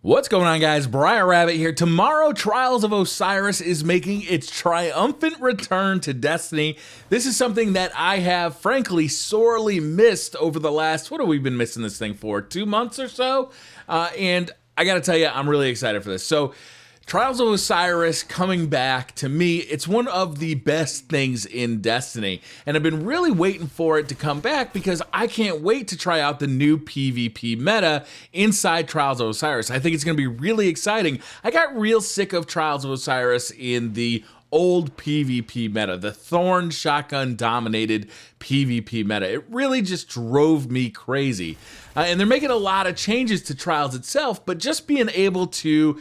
What's going on, guys? Briar Rabbit here. Tomorrow, Trials of Osiris is making its triumphant return to Destiny. This is something that I have, frankly, sorely missed over the last, what have we been missing this thing for, 2 months or so? And I gotta tell you, I'm really excited for this. So, Trials of Osiris coming back, to me, it's one of the best things in Destiny. And I've been really waiting for it to come back because I can't wait to try out the new PvP meta inside Trials of Osiris. I think it's going to be really exciting. I got real sick of Trials of Osiris in the old PvP meta, the Thorn Shotgun dominated PvP meta. It really just drove me crazy. And they're making a lot of changes to Trials itself, but just being able to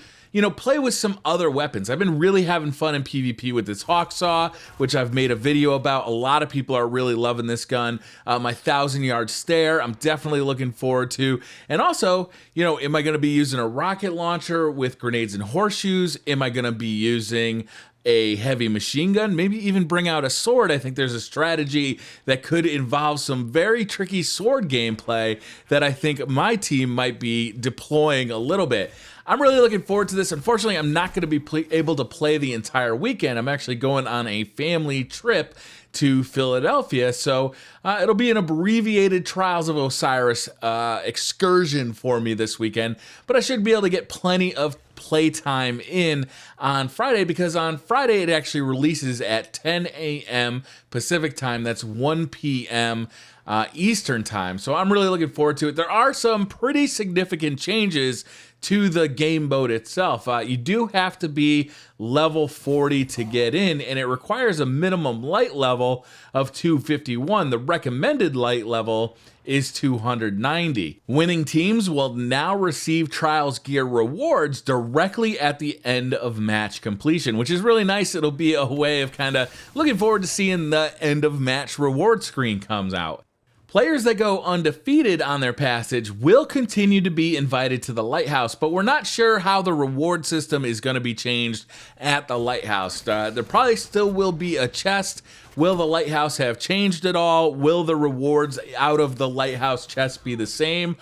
play with some other weapons. I've been really having fun in PvP with this Hawksaw, which I've made a video about. A lot of people are really loving this gun. My 1,000-yard stare, I'm definitely looking forward to. And also, am I going to be using a rocket launcher with grenades and horseshoes? Am I going to be using a heavy machine gun, maybe even bring out a sword? I think there's a strategy that could involve some very tricky sword gameplay that I think my team might be deploying a little bit. I'm really looking forward to this. Unfortunately, I'm not going to be able to play the entire weekend. I'm actually going on a family trip to Philadelphia, so it'll be an abbreviated Trials of Osiris excursion for me this weekend, but I should be able to get plenty of playtime in on Friday, because on Friday it actually releases at 10 a.m. Pacific time. That's 1 p.m. Eastern time, so I'm really looking forward to it. There are some pretty significant changes to the game mode itself. You do have to be level 40 to get in, and it requires a minimum light level of 251. The recommended light level is 290. Winning teams will now receive Trials gear rewards directly at the end of match completion, which is really nice. It'll be a way of kind of looking forward to seeing the end of match reward screen comes out. Players that go undefeated on their passage will continue to be invited to the Lighthouse, but we're not sure how the reward system is going to be changed at the Lighthouse. There probably still will be a chest. Will the Lighthouse have changed at all? Will the rewards out of the Lighthouse chest be the same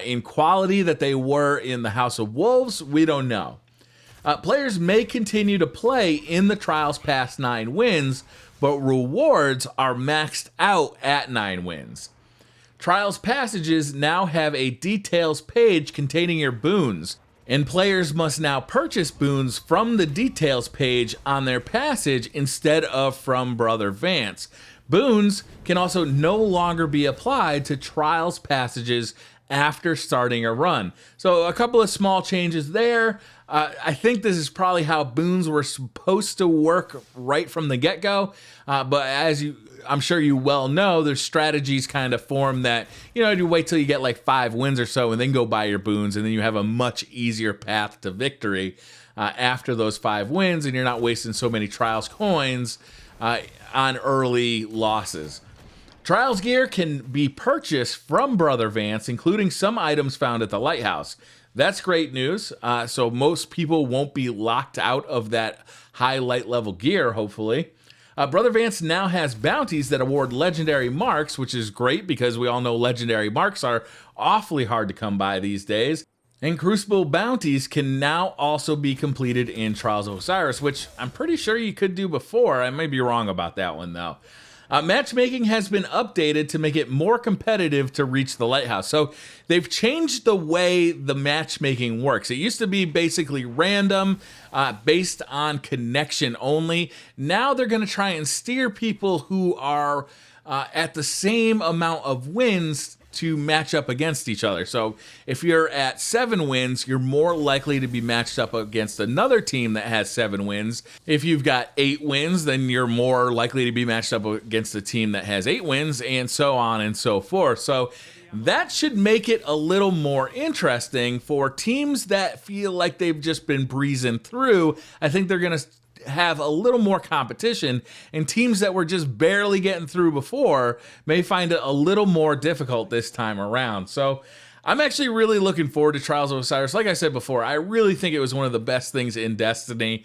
in quality that they were in the House of Wolves? We don't know. Players may continue to play in the Trials past 9 wins, but rewards are maxed out at 9 wins. Trials passages now have a details page containing your boons, and players must now purchase boons from the details page on their passage instead of from Brother Vance. Boons can also no longer be applied to Trials passages after starting a run. So a couple of small changes there. I think this is probably how boons were supposed to work right from the get-go, but as I'm sure you well know, there's strategies kind of form that, you wait till you get like 5 wins or so and then go buy your boons, and then you have a much easier path to victory after those 5 wins, and you're not wasting so many Trials coins on early losses. Trials gear can be purchased from Brother Vance, including some items found at the Lighthouse. That's great news. So most people won't be locked out of that high light level gear, hopefully. Brother Vance now has bounties that award legendary marks, which is great because we all know legendary marks are awfully hard to come by these days. And Crucible bounties can now also be completed in Trials of Osiris, which I'm pretty sure you could do before. I may be wrong about that one, though. Matchmaking has been updated to make it more competitive to reach the Lighthouse. So they've changed the way the matchmaking works. It used to be basically random, based on connection only. Now they're going to try and steer people who are at the same amount of wins to match up against each other. So if you're at 7 wins, you're more likely to be matched up against another team that has 7 wins. If you've got 8 wins, then you're more likely to be matched up against a team that has 8 wins, and so on and so forth. So that should make it a little more interesting for teams that feel like they've just been breezing through. I think they're going to have a little more competition, and teams that were just barely getting through before may find it a little more difficult this time around. So I'm actually really looking forward to Trials of Osiris. Like I said before, I really think it was one of the best things in Destiny.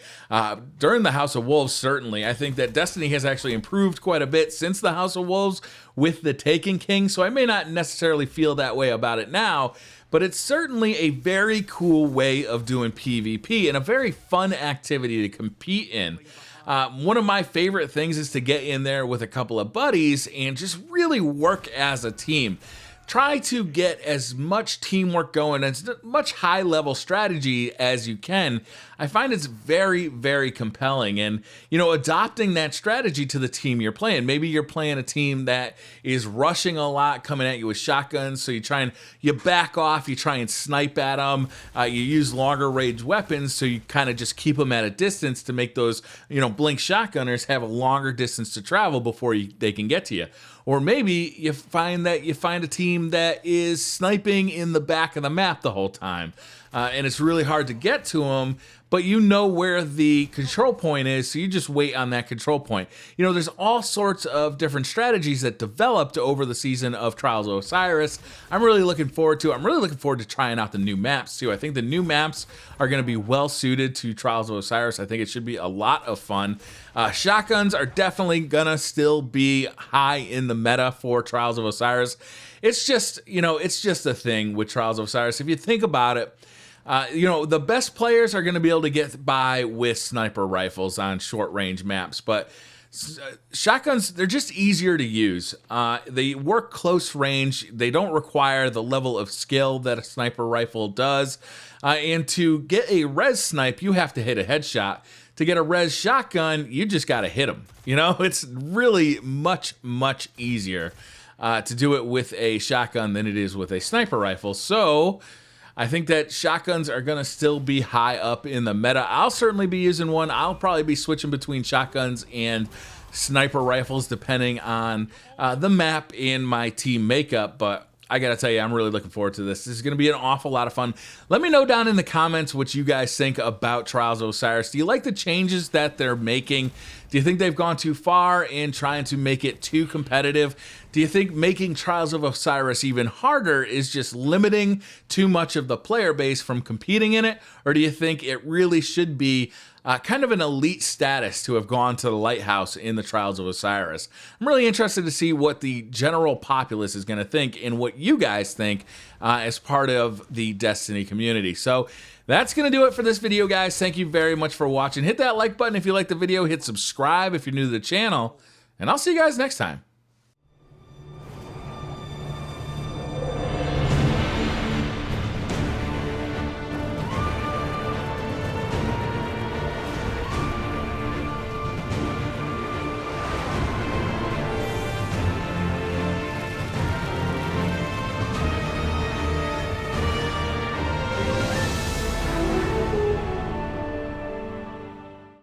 During the House of Wolves, certainly. I think that Destiny has actually improved quite a bit since the House of Wolves with the Taken King, so I may not necessarily feel that way about it now, but it's certainly a very cool way of doing PvP and a very fun activity to compete in. One of my favorite things is to get in there with a couple of buddies and just really work as a team. Try to get as much teamwork going, as much high-level strategy as you can. I find it's very, very compelling. And, you know, adopting that strategy to the team you're playing. Maybe you're playing a team that is rushing a lot, coming at you with shotguns, so you back off, you try and snipe at them, you use longer range weapons, so you kind of just keep them at a distance to make those, you know, blink shotgunners have a longer distance to travel before they can get to you. Or maybe you find a team that is sniping in the back of the map the whole time, and it's really hard to get to them, but you know where the control point is, so you just wait on that control point. You know, there's all sorts of different strategies that developed over the season of Trials of Osiris. I'm really looking forward to it. I'm really looking forward to trying out the new maps, too. I think the new maps are going to be well suited to Trials of Osiris. I think it should be a lot of fun. Shotguns are definitely going to still be high in the meta for Trials of Osiris. It's just, you know, it's just a thing with Trials of Osiris. If you think about it, you know, the best players are going to be able to get by with sniper rifles on short range maps, but shotguns, they're just easier to use. They work close range. They don't require the level of skill that a sniper rifle does. And to get a res snipe, you have to hit a headshot. To get a res shotgun, you just got to hit them. You know, it's really much, much easier to do it with a shotgun than it is with a sniper rifle. So I think that shotguns are going to still be high up in the meta. I'll certainly be using one. I'll probably be switching between shotguns and sniper rifles depending on the map and my team makeup, but I gotta tell you, I'm really looking forward to this. This is gonna be an awful lot of fun. Let me know down in the comments what you guys think about Trials of Osiris. Do you like the changes that they're making? Do you think they've gone too far in trying to make it too competitive? Do you think making Trials of Osiris even harder is just limiting too much of the player base from competing in it? Or do you think it really should be kind of an elite status to have gone to the lighthouse in the Trials of Osiris? I'm really interested to see what the general populace is going to think and what you guys think as part of the Destiny community. So that's going to do it for this video, guys. Thank you very much for watching. Hit that like button if you liked the video. Hit subscribe if you're new to the channel. And I'll see you guys next time.